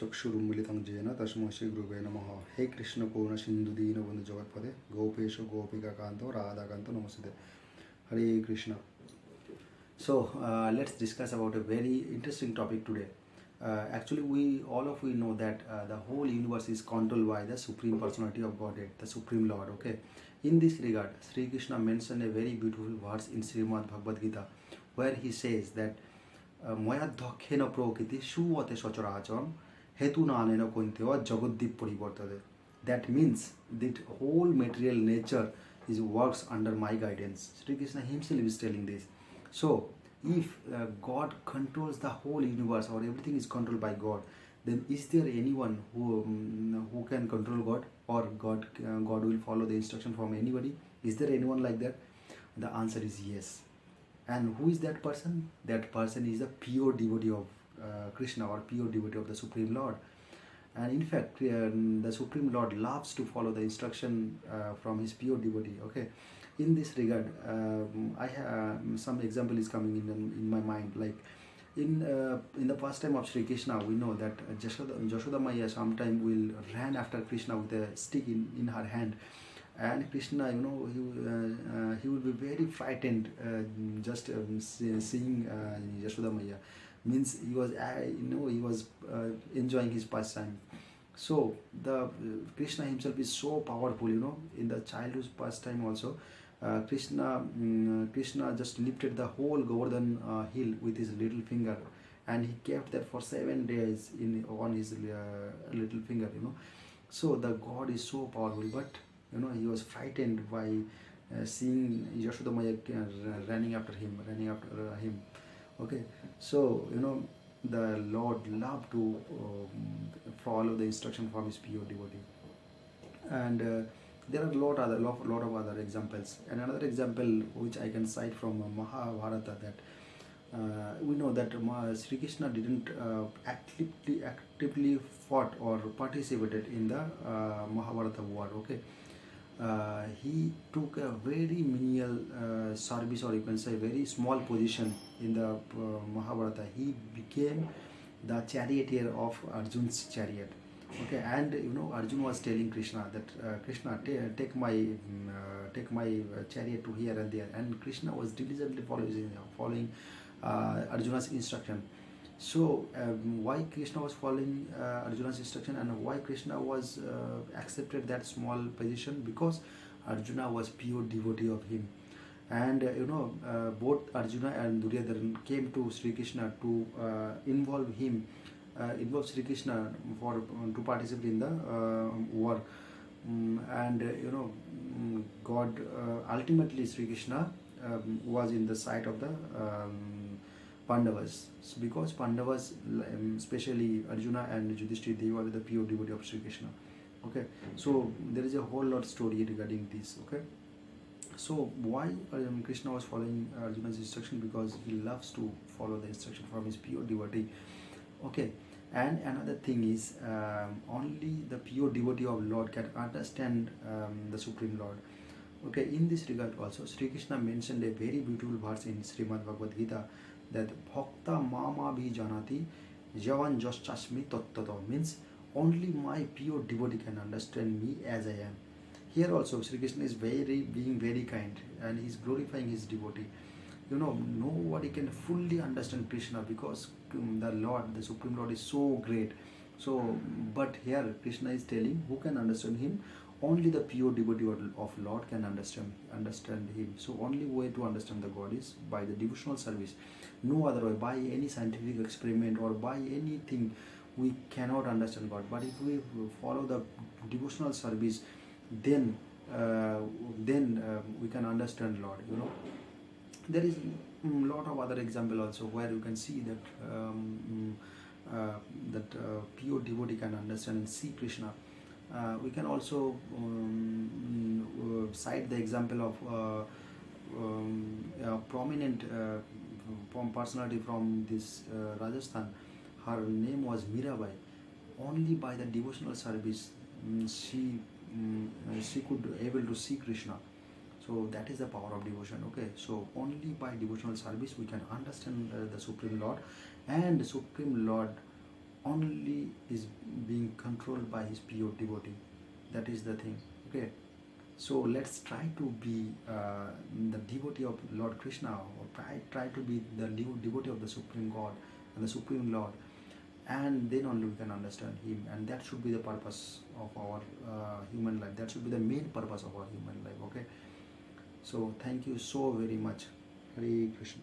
चक्षुरुन्मीलितं येन तस्मै श्रीगुरुवे नमः. हे Krishna Purna Sindhu Deenabandhu Jagatpate Gopesha Gopika Kanto Radha Kanto Namaste. Hare Krishna. So let's discuss about a very interesting topic today. Actually, we know that the whole universe is controlled by the Supreme Personality of Godhead, the Supreme Lord. Okay. In this regard, Sri Krishna mentioned a very beautiful verse in Srimad Bhagavad Gita, where he says that mayādhyakṣheṇa prakṛitiḥ sūyate sa-charācharam hetunānena kaunteya jagad viparivartate. That means that whole material nature is works under my guidance. Sri Krishna himself is telling this. So, if God controls the whole universe, or everything is controlled by God, then is there anyone who can control God, or God will follow the instruction from anybody? Is there anyone like that? The answer is yes. And who is that person? That person is a pure devotee of Krishna, or pure devotee of the Supreme Lord. And in fact, the Supreme Lord loves to follow the instruction from his pure devotee. Okay. In this regard, I have some example is coming in my mind. Like in the past time of Sri Krishna, we know that Yashoda Maya sometime will ran after Krishna with a stick in her hand, and Krishna, he will be very frightened just seeing Yashoda Maya. Means he was enjoying his pastime. So the Krishna himself is so powerful. In the childhood pastime also, Krishna just lifted the whole Govardhan hill with his little finger, and he kept that for 7 days on his little finger. So the God is so powerful, but he was frightened by seeing Yashoda Maya running after him. Okay, so the Lord loved to follow the instruction from his pure devotee, and there are a lot of other examples. And another example which I can cite from Mahabharata, that we know that Sri Krishna didn't actively fought or participated in the Mahabharata war. Okay. He took a very menial service, or you can say very small position in the Mahabharata. He became the charioteer of Arjun's chariot. Okay, and Arjuna was telling Krishna that Krishna, take my chariot to here and there, and Krishna was diligently following Arjuna's instruction. So why Krishna was following Arjuna's instruction, and why Krishna was accepted that small position? Because Arjuna was pure devotee of him, and both Arjuna and Duryodhana came to Sri Krishna to involve Sri Krishna to participate in the war, and God ultimately Sri Krishna was in the side of the Pandavas, because Pandavas, especially Arjuna and Yudhishthira, they were the pure devotee of Sri Krishna. Okay, so there is a whole lot of story regarding this. Okay, so why Krishna was following Arjuna's instruction? Because he loves to follow the instruction from his pure devotee. Okay, and another thing is only the pure devotee of Lord can understand the Supreme Lord. Okay, in this regard also, Sri Krishna mentioned a very beautiful verse in Srimad Bhagavad Gita, that bhakta mama bhi janati javan jaschasmi tattvato, means only my pure devotee can understand me as I am. Here also Sri Krishna is being very kind, and he is glorifying his devotee. Nobody can fully understand Krishna, because the Lord, the Supreme Lord, is so great. So, but here Krishna is telling who can understand him. Only the pure devotee of Lord can understand him. So only way to understand the God is by the devotional service. No other way. By any scientific experiment or by anything, we cannot understand God. But if we follow the devotional service, then we can understand Lord. There is a lot of other example also where you can see that pure devotee can understand and see Krishna. We can also cite the example of a prominent personality from this Rajasthan. Her name was MEERA. Only by the devotional service she could able to see Krishna. So that is the power of devotion. Okay, so only by devotional service we can understand the Supreme Lord, and the Supreme Lord only is being controlled by his pure devotee. That is the thing. Okay, so let's try to be the devotee of Lord Krishna, or try to be the devotee of the Supreme God and the Supreme Lord, and then only we can understand him, and that should be the purpose of our human life. That should be the main purpose of our human life. Okay, so thank you so very much. Hare Krishna.